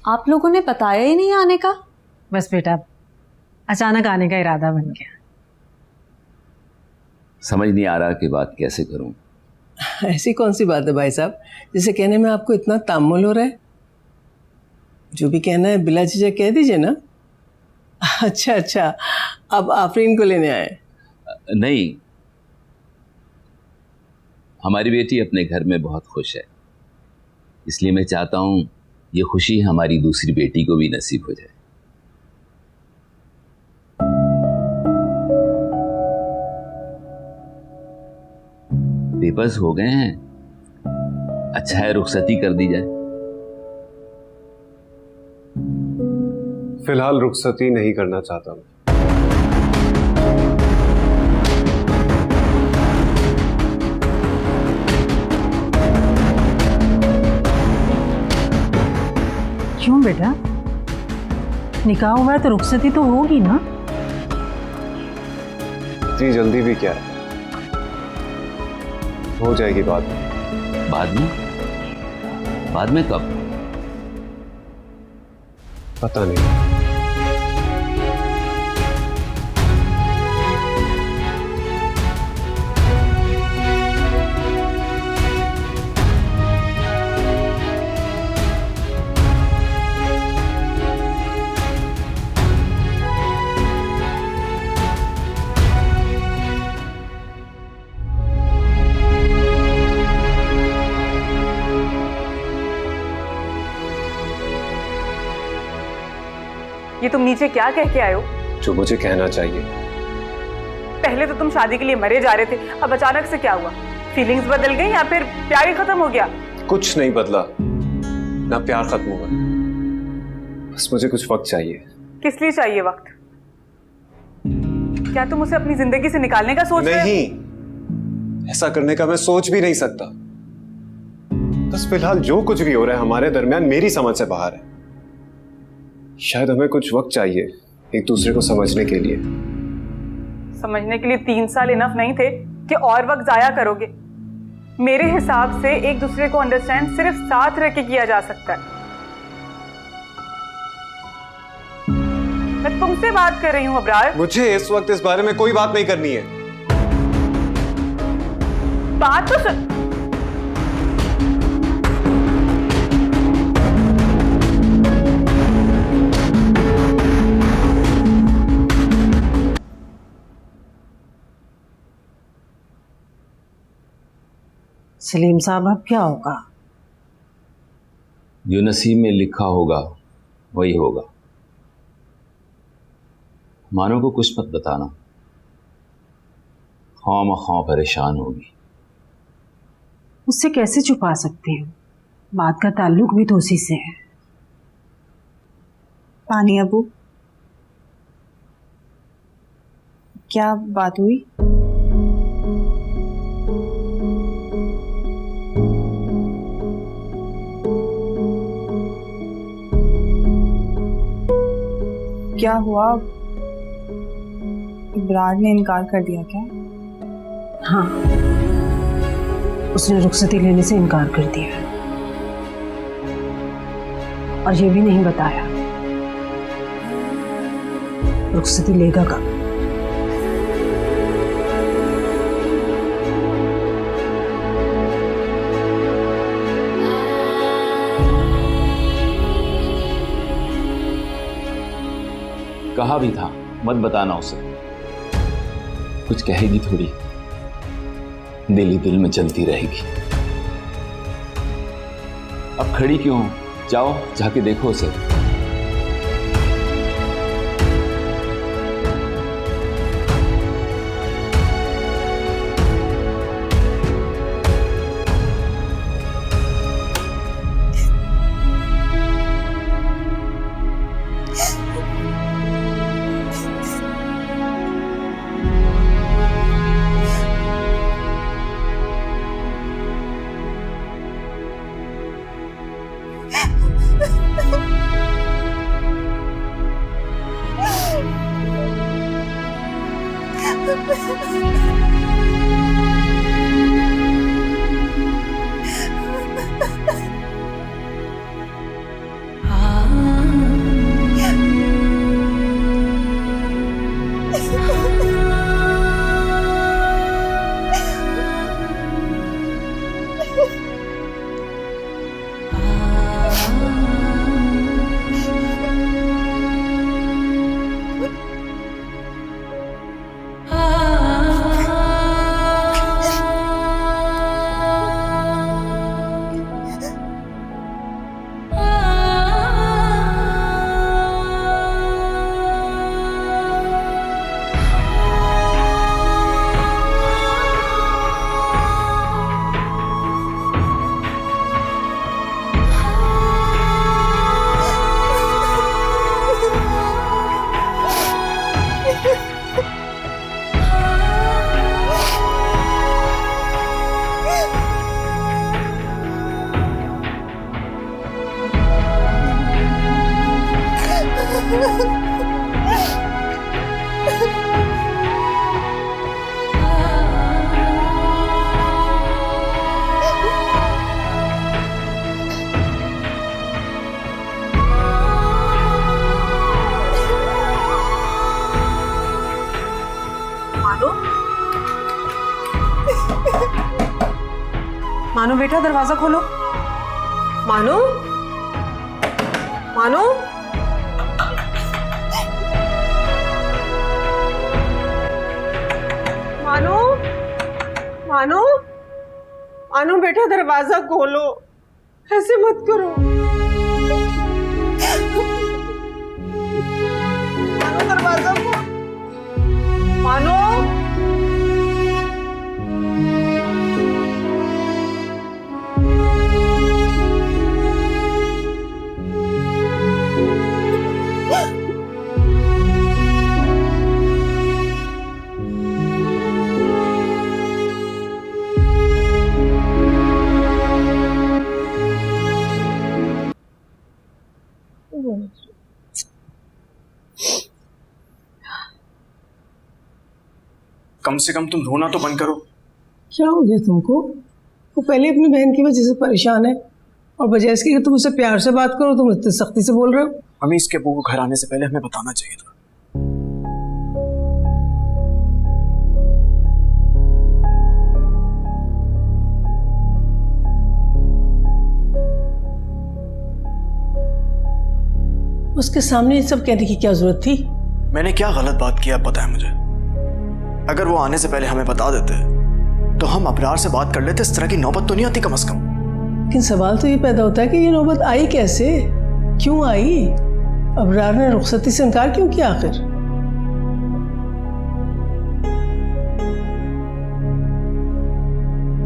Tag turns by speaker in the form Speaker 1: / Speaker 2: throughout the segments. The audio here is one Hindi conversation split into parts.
Speaker 1: आप लोगों ने बताया ही नहीं आने का?
Speaker 2: बस बेटा, अचानक आने का इरादा बन गया।
Speaker 3: समझ नहीं आ रहा कि बात कैसे करूं।
Speaker 4: ऐसी कौन सी बात है भाई साहब जिसे कहने में आपको इतना तामुल हो रहा है? जो भी कहना है बिला झिझक कह दीजिए ना। अच्छा, अब आफरीन को लेने आए?
Speaker 3: नहीं, हमारी बेटी अपने घर में बहुत खुश है, इसलिए मैं चाहता हूं ये खुशी हमारी दूसरी बेटी को भी नसीब हो जाए। पेपर्स हो गए हैं, अच्छा है रुखसती कर दी जाए।
Speaker 5: फिलहाल रुखसती नहीं करना चाहता मैं।
Speaker 2: क्यों बेटा? निकाह हुआ है तो रुखसती तो होगी ना?
Speaker 5: इतनी जल्दी भी क्या है, हो जाएगी बाद में।
Speaker 3: बाद में कब?
Speaker 5: पता नहीं।
Speaker 6: ये तुम नीचे क्या कह के आए हो?
Speaker 5: जो मुझे कहना चाहिए।
Speaker 6: पहले तो तुम शादी के लिए मरे जा रहे थे, अब अचानक से क्या हुआ? फीलिंग्स बदल गई या फिर प्यार ही खत्म हो गया?
Speaker 5: कुछ नहीं बदला, ना प्यार खत्म हुआ, बस मुझे कुछ वक्त चाहिए।
Speaker 6: किस लिए चाहिए वक्त? क्या तुम उसे अपनी जिंदगी से निकालने का सोच रहे हो?
Speaker 5: नहीं, ऐसा करने का मैं सोच भी नहीं सकता। बस फिलहाल जो कुछ भी हो रहा है हमारे दरमियान मेरी समझ से बाहर है। शायद हमें कुछ वक्त चाहिए एक दूसरे को समझने के लिए।
Speaker 6: समझने के लिए 3 साल इनफ नहीं थे कि और वक्त जाया करोगे? मेरे हिसाब से एक दूसरे को अंडरस्टैंड सिर्फ साथ रह के किया जा सकता है। मैं तुमसे बात कर रही हूं अब्रार।
Speaker 5: मुझे इस वक्त इस बारे में कोई बात नहीं करनी है।
Speaker 6: बात तो सुन।
Speaker 2: सलीम साहब, अब क्या होगा?
Speaker 3: जो नसीब में लिखा होगा वही होगा। मानो को कुछ मत बताना, खामख्वाह परेशान होगी।
Speaker 2: उससे कैसे छुपा सकते हैं? बात का ताल्लुक भी तो उसी से है।
Speaker 1: पानी अबू, क्या बात हुई? क्या हुआ? इब्रार ने इनकार कर दिया क्या?
Speaker 2: हाँ, उसने रुखसती लेने से इनकार कर दिया और ये भी नहीं बताया रुखसती लेगा कब।
Speaker 3: कहा भी था मत बताना उसे, कुछ कहेगी थोड़ी, दिल ही दिल में चलती रहेगी। अब खड़ी क्यों? जाओ जाके देखो उसे।
Speaker 2: मानो बेटा दरवाजा खोलो। मानो, मानो, मानो, मानो, मानो बेटा दरवाजा खोलो, ऐसे मत करो। मानो दरवाजा खोलो। मानो,
Speaker 7: कम से कम तुम रोना तो बंद करो।
Speaker 4: क्या हो गया तुमको? वो पहले अपनी बहन की वजह से परेशान है और बजाय इसके कि तुम उससे प्यार से बात करो तुम इतनी सख्ती से बोल रहे हो।
Speaker 7: हमें इसके अब्बू को घर आने से पहले हमें बताना चाहिए था।
Speaker 4: उसके सामने ये सब कहने की क्या जरूरत थी?
Speaker 7: मैंने क्या गलत बात किया पता है मुझे। अगर वो आने से पहले हमें बता देते तो हम अबरार से बात कर लेते, इस तरह की नौबत तो नहीं आती कम से कम।
Speaker 4: लेकिन सवाल तो ये पैदा होता है कि ये नौबत आई कैसे, क्यों आई? अबरार ने रुखसती से इनकार क्यों किया आखिर?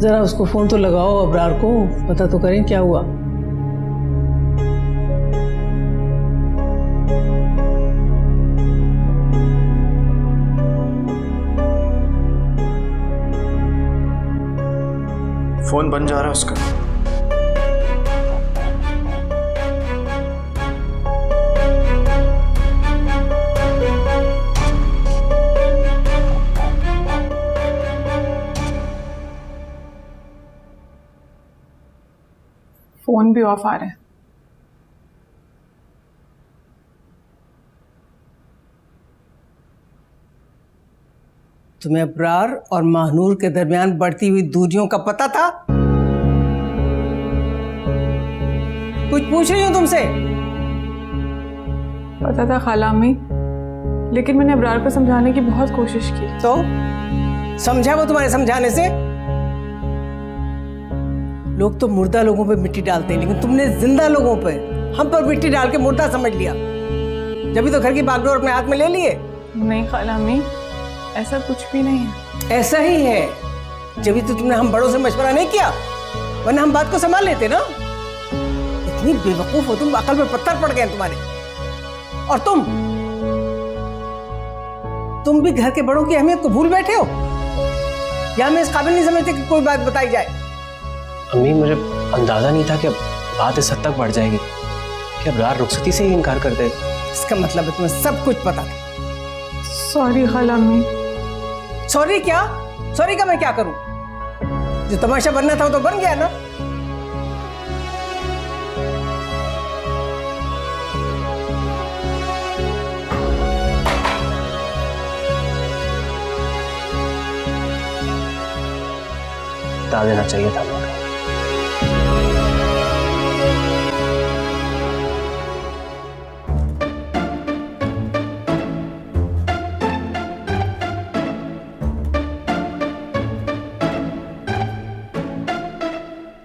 Speaker 4: जरा उसको फोन तो लगाओ, अबरार को पता तो करें क्या हुआ।
Speaker 7: फोन बन जा रहा है उसका।
Speaker 6: फोन भी ऑफ आ रहा है।
Speaker 4: तुम्हें अबरार और महानूर के दरमियान बढ़ती हुई दूरियों का पता था? कुछ पूछ रही हूं तुमसे।
Speaker 6: पता था खाला अम्मी, लेकिन मैंने अबरार को समझाने की बहुत कोशिश की।
Speaker 4: तो समझा वो तुम्हारे समझाने से? लोग तो मुर्दा लोगों पे मिट्टी डालते हैं, लेकिन तुमने जिंदा लोगों पे, हम पर मिट्टी डाल के मुर्दा समझ लिया। जब भी तो घर की बागडोर अपने हाथ में ले लिए।
Speaker 6: नहीं खाला अम्मी, ऐसा कुछ भी नहीं है।
Speaker 4: ऐसा ही है, जब भी तो तुमने हम बड़ों से मशवरा नहीं किया, वरना हम बात को संभाल लेते ना। इतनी बेवकूफ हो तुम, अकल में पत्थर पड़ गए तुम्हारे। और तुम भी घर के बड़ों की अहमियत को भूल बैठे हो, या मैं इस काबिल नहीं समझती कि कोई बात बताई जाए।
Speaker 8: अम्मी, मुझे अंदाजा नहीं था कि अब बात इस हद तक बढ़ जाएगी कि अबरार रुखसती से ही इनकार कर दे।
Speaker 4: इसका मतलब है तुम्हें सब कुछ पता था।
Speaker 6: सॉरी खाला अम्मी।
Speaker 4: सॉरी क्या? सॉरी का मैं क्या करूं? जो तमाशा बनना था वो तो बन गया ना।
Speaker 8: बता देना चाहिए था।